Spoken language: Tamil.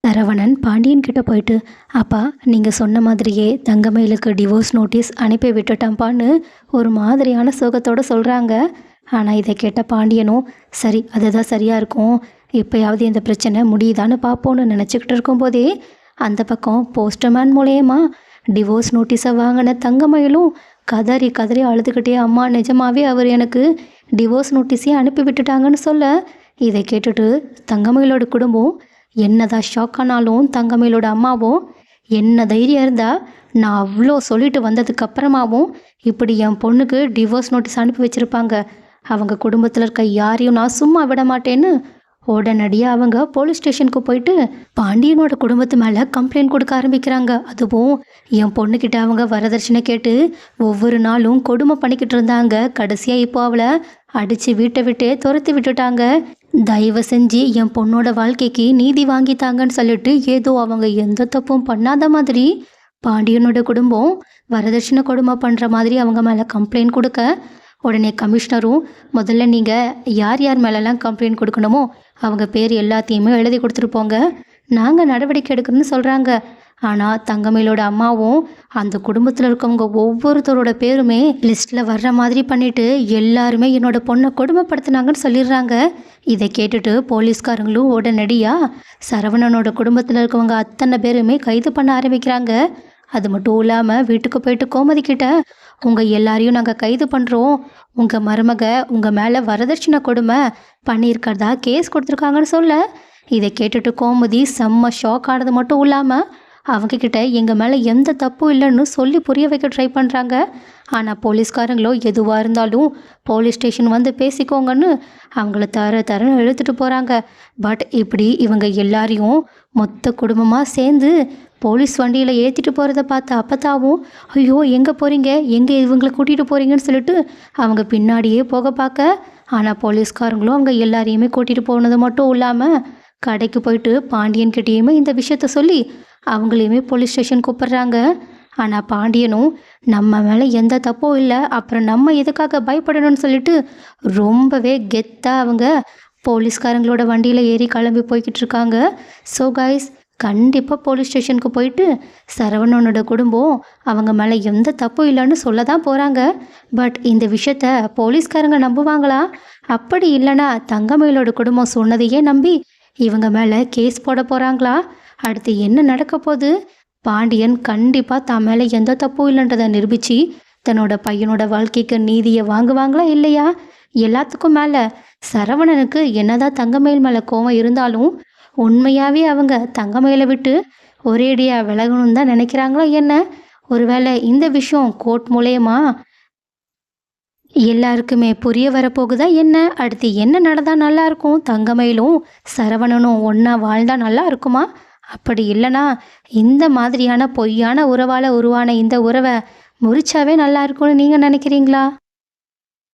சரவணன் பாண்டியன் கிட்ட போயிட்டு, அப்பா நீங்கள் சொன்ன மாதிரியே தங்கமயிலுக்கு டிவோர்ஸ் நோட்டீஸ் அனுப்பி விட்டுட்டேன்ப்பான்னு ஒரு மாதிரியான சோகத்தோடு சொல்கிறாங்க. ஆனால் இதை கேட்ட பாண்டியனும், சரி அதுதான் சரியாக இருக்கும், இப்போயாவது இந்த பிரச்சனை முடியுதான்னு பார்ப்போன்னு நினச்சிக்கிட்டு இருக்கும்போதே அந்த பக்கம் போஸ்டர்மேன் மூலயமா டிவோர்ஸ் நோட்டீஸை வாங்கின தங்கமயிலும் கதறி கதறி அழுதுகிட்டே, அம்மா நிஜமாவே அவர் எனக்கு டிவோர்ஸ் நோட்டீஸே அனுப்பி விட்டுட்டாங்கன்னு சொல்ல, இதை கேட்டுட்டு தங்கமயிலோட குடும்பம் என்னதான் ஷாக் ஆனாலும் தங்கமயிலோட அம்மாவும், என்ன தைரியம் இருந்தால் நான் அவ்வளோ சொல்லிட்டு வந்ததுக்கு அப்புறமாவும் இப்படி என் பொண்ணுக்கு டிவோர்ஸ் நோட்டீஸ் அனுப்பி வச்சுருப்பாங்க, அவங்க குடும்பத்தில் இருக்க யாரையும் நான் சும்மா விட மாட்டேன்னு உடனடியாக அவங்க போலீஸ் ஸ்டேஷனுக்கு போயிட்டு பாண்டியனோட குடும்பத்து மேலே கம்ப்ளைண்ட் கொடுக்க ஆரம்பிக்கிறாங்க. அதுவும் என் பொண்ணுக்கிட்ட அவங்க வரதட்சணை கேட்டு ஒவ்வொரு நாளும் கொடுமை பண்ணிக்கிட்டு இருந்தாங்க. கடைசியாக இப்போ அவளை அடித்து வீட்டை விட்டு துரத்தி விட்டுட்டாங்க. தயவு செஞ்சு என் பொண்ணோட வாழ்க்கைக்கு நீதி வாங்கித்தாங்கன்னு சொல்லிட்டு ஏதோ அவங்க எந்த தப்பும் பண்ணாத மாதிரி பாண்டியனோட குடும்பம் வரதட்சணை கொடுமை பண்ணுற மாதிரி அவங்க மேலே கம்ப்ளைண்ட் கொடுக்க, உடனே கமிஷனரும் முதல்ல நீங்கள் யார் யார் மேலெல்லாம் கம்ப்ளைண்ட் கொடுக்கணுமோ அவங்க பேர் எல்லாத்தையுமே எழுதி கொடுத்துருப்போங்க, நாங்கள் நடவடிக்கை எடுக்கணும்னு சொல்கிறாங்க. ஆனால் தங்கமயிலோட அம்மாவும் அந்த குடும்பத்தில் இருக்கவங்க ஒவ்வொருத்தரோட பேருமே லிஸ்ட்டில் வர்ற மாதிரி பண்ணிவிட்டு எல்லாருமே என்னோட பொண்ணை கொடுமைப்படுத்தினாங்கன்னு சொல்லிடுறாங்க. இதை கேட்டுட்டு போலீஸ்காரங்களும் உடனடியாக சரவணனோட குடும்பத்தில் இருக்கவங்க அத்தனை பேருமே கைது பண்ண ஆரம்பிக்கிறாங்க. அது மட்டும் இல்லாமல் வீட்டுக்கு போயிட்டு கோமதிக்கிட்ட, உங்கள் எல்லாரையும் நாங்கள் கைது பண்ணுறோம், உங்கள் மருமக உங்கள் மேலே வரதட்சணை கொடுமை பண்ணியிருக்கிறதா கேஸ் கொடுத்துருக்காங்கன்னு சொல்ல, இதை கேட்டுட்டு கோமதி செம்ம ஷாக் ஆனது மட்டும் இல்லாமல் அவங்கக்கிட்ட எங்கள் மேலே எந்த தப்பும் இல்லைன்னு சொல்லி புரிய வைக்க ட்ரை பண்ணுறாங்க. ஆனால் போலீஸ்காரங்களோ எதுவாக இருந்தாலும் போலீஸ் ஸ்டேஷன் வந்து பேசிக்கோங்கன்னு அவங்கள தரன்னு இழுத்துட்டு போகிறாங்க. பட் இப்படி இவங்க எல்லாரையும் மொத்த குடும்பமாக சேர்ந்து போலீஸ் வண்டியில் ஏற்றிட்டு போகிறத பார்த்து அப்பத்தாவும், ஐயோ எங்கே போகிறீங்க, எங்கே இவங்களை கூட்டிகிட்டு போகிறீங்கன்னு சொல்லிட்டு அவங்க பின்னாடியே போக பார்க்க, ஆனால் போலீஸ்காரங்களும் அவங்க எல்லாரையுமே கூட்டிகிட்டு போனது மட்டும் இல்லாமல் கடைக்கு போயிட்டு பாண்டியன்கிட்டேயுமே இந்த விஷயத்த சொல்லி அவங்களையுமே போலீஸ் ஸ்டேஷன் கூப்பிட்றாங்க. ஆனால் பாண்டியனும் நம்ம மேலே எந்த தப்பும் இல்லை, அப்புறம் நம்ம எதுக்காக பயப்படணும்னு சொல்லிட்டு ரொம்பவே கெத்தாக அவங்க போலீஸ்காரங்களோட வண்டியில் ஏறி கிளம்பி போய்கிட்டு இருக்காங்க. ஸோ கைஸ், கண்டிப்பாக போலீஸ் ஸ்டேஷனுக்கு போயிட்டு சரவணனோட குடும்பம் அவங்க மேலே எந்த தப்பும் இல்லைன்னு சொல்ல தான் போகிறாங்க. பட் இந்த விஷயத்த போலீஸ்காரங்க நம்புவாங்களா? அப்படி இல்லைனா தங்கமயிலோட குடும்பம் சொன்னதையே நம்பி இவங்க மேலே கேஸ் போட போகிறாங்களா? அடுத்து என்ன நடக்க போகுது? பாண்டியன் கண்டிப்பாக தான் மேலே எந்த தப்பும் இல்லைன்றதை நிரூபித்து தன்னோட பையனோட வாழ்க்கைக்கு நீதியை வாங்குவாங்களா இல்லையா? எல்லாத்துக்கும் மேலே சரவணனுக்கு என்னதான் தங்கமயில் மேலே கோவம் இருந்தாலும் உண்மையாகவே அவங்க தங்கமயிலை விட்டு ஒரேடியாக விலகணும்னு தான் நினைக்கிறாங்களோ என்ன? ஒருவேளை இந்த விஷயம் கோர்ட் மூலயமா எல்லாருக்குமே புரிய வரப்போகுதா என்ன? அடுத்து என்ன நடந்தால் நல்லாயிருக்கும்? தங்கமயிலும் சரவணனும் ஒன்றா வாழ்ந்தால் நல்லா இருக்குமா? அப்படி இல்லைனா இந்த மாதிரியான பொய்யான உறவால் உருவான இந்த உறவை முறிச்சாவே நல்லா இருக்கும்னு நீங்கள் நினைக்கிறீங்களா?